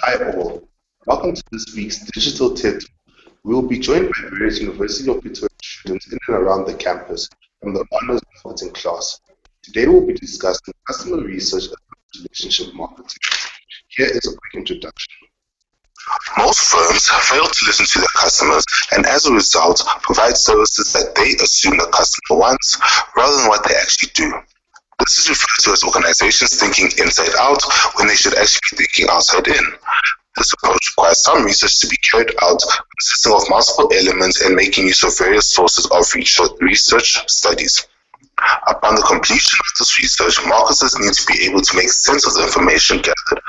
Hi all, welcome to this week's digital TED Talk. We will be joined by various University of Pretoria students in and around the campus from the Honours Marketing class. Today we'll be discussing customer research and relationship marketing. Here is a quick introduction. Most firms fail to listen to their customers and as a result provide services that they assume the customer wants rather than what they actually do. This is referred to as organizations thinking inside out when they should actually be thinking outside in. This approach requires some research to be carried out, consisting of multiple elements and making use of various sources of research studies. Upon the completion of this research, marketers need to be able to make sense of the information gathered.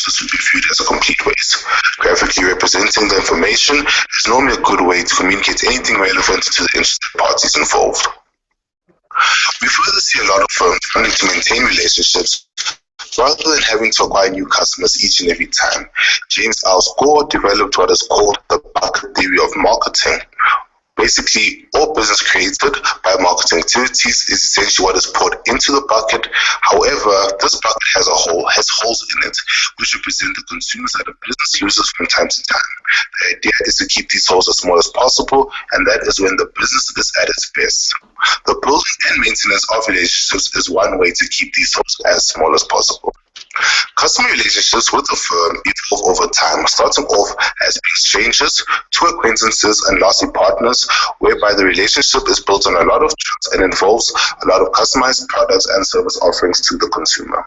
This would be viewed as a complete waste. Graphically representing the information is normally a good way to communicate anything relevant to the interested parties involved. We further see a lot of firms wanting to maintain relationships rather than having to acquire new customers each and every time. James Alscore developed what is called the bucket theory of marketing. Basically, all business created by marketing activities is essentially what is poured into the bucket. However, this bucket has holes in it, which represent the consumers that a business loses from time to time. The idea is to keep these holes as small as possible, and that is when the business is at its best. The building and maintenance of relationships is one way to keep these holes as small as possible. Customer relationships with the firm evolve over time, starting off as being strangers to acquaintances and lastly partners, whereby the relationship is built on a lot of trust and involves a lot of customized products and service offerings to the consumer.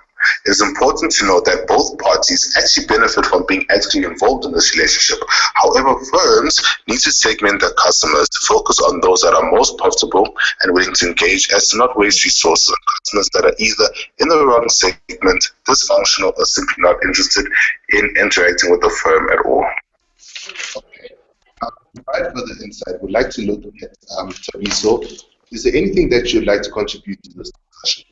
It is important to note that both parties actually benefit from being actively involved in this relationship. However, firms need to segment their customers to focus on those that are most profitable and willing to engage as to not waste resources on customers that are either in the wrong segment, dysfunctional, or simply not interested in interacting with the firm at all. Okay. To provide further insight, we'd like to look at Tabiso. Is there anything that you'd like to contribute to this discussion?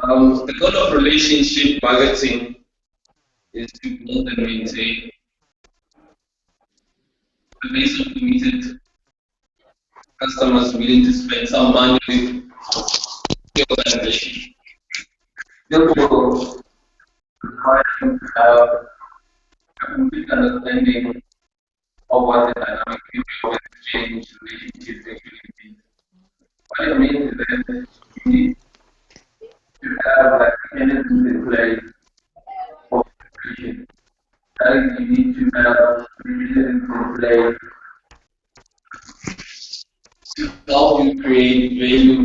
The goal of relationship marketing is to build and maintain a base of committed customers willing to spend some money with the organization. Therefore, require them to have a complete understanding of what the dynamic of exchange relationship actually means. What it means is that you need to have like mechanisms in place for creation. That is, you need to have mechanisms in place to help you create value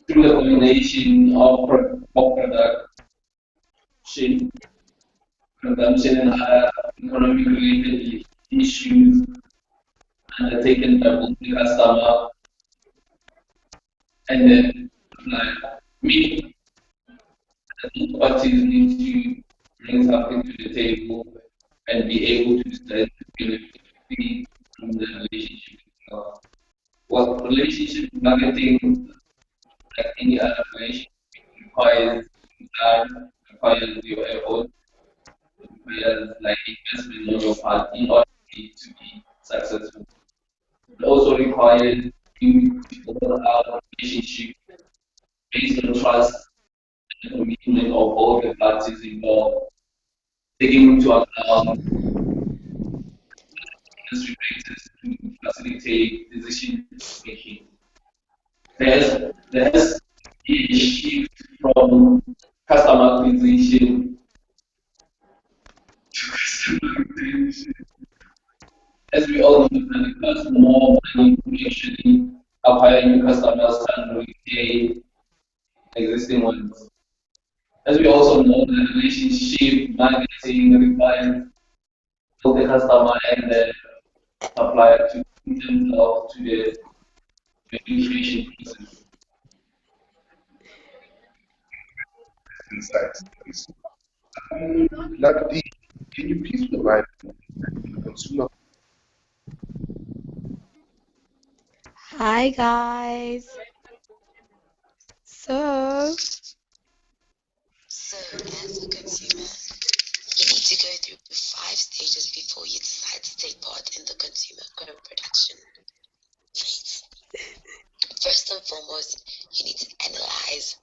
through the combination of production, consumption, and other economic related issues undertaken by both the customer and then me. Both parties need to bring something to the table and be able to stand benefit from the relationship. What relationship marketing, like any other relationship, requires time, requires your effort, requires like investment on your part in order to be successful. It also requires you to build out a relationship based on trust and commitment of all the parties involved, taking into account industry practice to facilitate decision making. There has been a shift from customer acquisition to customer retention. As we all know, it costs more money to actually acquire new customers and retain existing ones. As we also know, the relationship marketing requires both the customer and the supplier to put themselves to the negotiation process. Insights. Luckily, can you please provide the consumer? Hi guys. So as a consumer, you need to go through 5 stages before you decide to take part in the consumer co-production phase. foremost, you need to analyze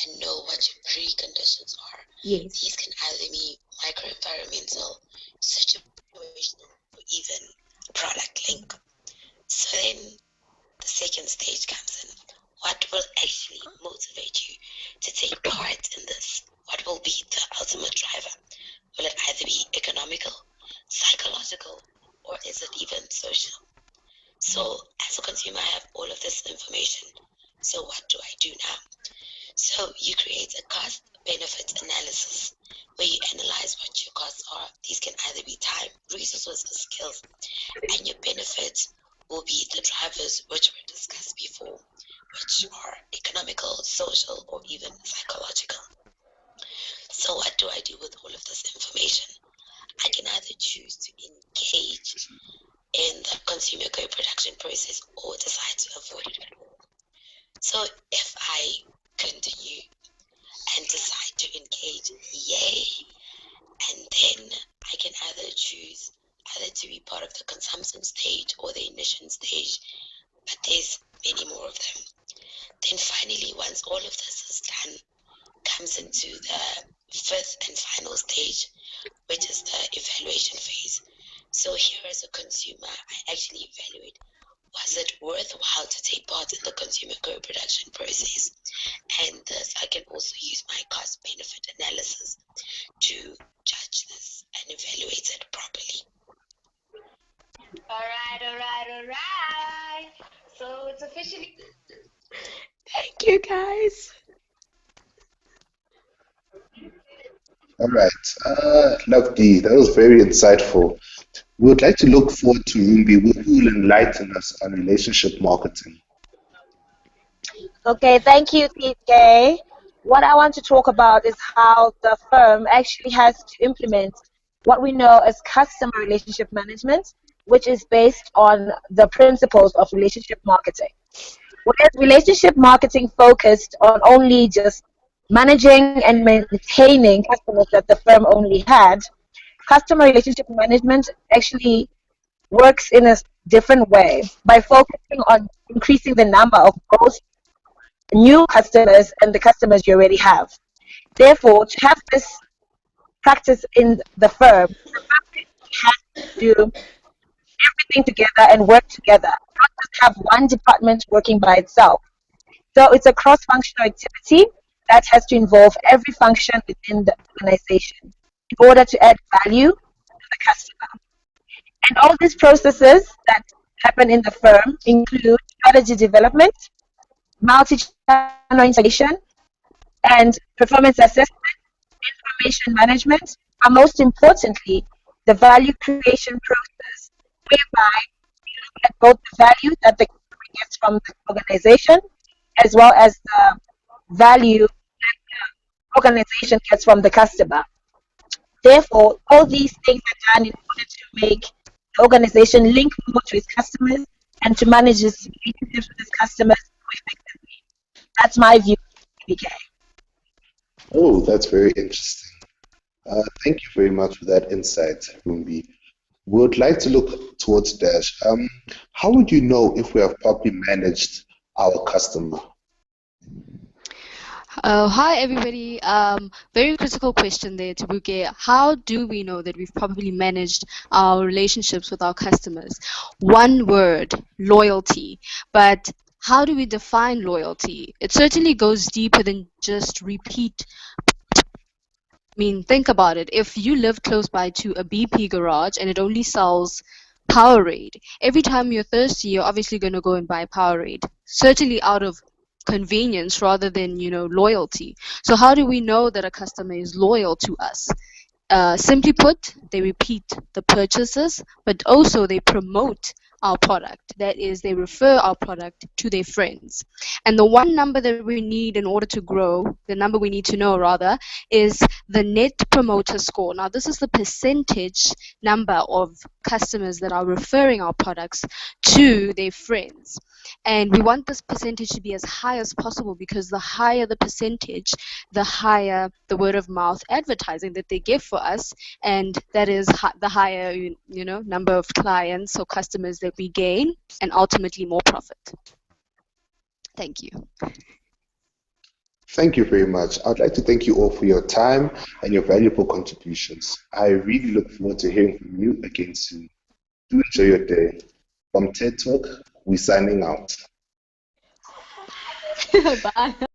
and know what your preconditions are. Yes. These can either be microenvironmental, situational, or even product link. So then the second stage comes in. What will actually motivate you to take part in this? What will be the ultimate driver? Will it either be economical, psychological, or is it even social? So as a consumer, I have all of this information. So what do I do now? So you create a cost benefit analysis where you analyze what your costs are. These can either be time, resources, or skills, and your benefits will be the drivers which were discussed before, which are economical, social, or even psychological. So what do I do with all of this information? I can either choose to engage in the consumer co-production process or decide to avoid it at all. So if I continue and decide to engage, yay, and then I can either choose either to be part of the consumption stage or the initiation stage, but there's many more of them. Then finally, once all of this is done, comes into the fifth and final stage, which is the evaluation phase. So here as a consumer, I actually evaluate, was it worthwhile to take part in the consumer co-production process? And this, I can also use my cost benefit analysis to judge this and evaluate it properly. All right. So it's officially. Thank you, guys. All right. Lovely. That was very insightful. We would like to look forward to Rumbi, who will enlighten us on relationship marketing. Okay, thank you, TK. What I want to talk about is how the firm actually has to implement what we know as customer relationship management, which is based on the principles of relationship marketing. Whereas relationship marketing focused on only just managing and maintaining customers that the firm only had, customer relationship management actually works in a different way by focusing on increasing the number of both new customers and the customers you already have. Therefore, to have this practice in the firm, has to do everything together and work together, not just have one department working by itself. So it's a cross-functional activity that has to involve every function within the organization in order to add value to the customer. And all these processes that happen in the firm include strategy development, multi-channel integration, and performance assessment, information management, and most importantly, the value creation process, whereby we look at both the value that the customer gets from the organization as well as the value that the organization gets from the customer. Therefore, all these things are done in order to make the organization link more to its customers and to manage its relationships with its customers more effectively. That's my view, BK. Oh, that's very interesting. Thank you very much for that insight, Rumbi. We would like to look towards Dash. How would you know if we have properly managed our customer? Hi everybody. Very critical question there, Tabuke. How do we know that we've properly managed our relationships with our customers? One word, loyalty. But how do we define loyalty? It certainly goes deeper than just repeat. I mean, think about it. If you live close by to a BP garage and it only sells Powerade, every time you're thirsty, you're obviously going to go and buy Powerade. Certainly out of convenience rather than, loyalty. So how do we know that a customer is loyal to us? Simply put, they repeat the purchases, but also they promote our product. That is, they refer our product to their friends. And the one number that we need in order to grow, the number we need to know rather, is the Net Promoter Score. Now, this is the percentage number of customers that are referring our products to their friends. And we want this percentage to be as high as possible, because the higher the percentage, the higher the word of mouth advertising that they give for us, and that is the higher number of clients or customers that we gain, and ultimately more profit. Thank you. Thank you very much. I'd like to thank you all for your time and your valuable contributions. I really look forward to hearing from you again soon. Do enjoy your day. From TED Talk, we're signing out. Bye.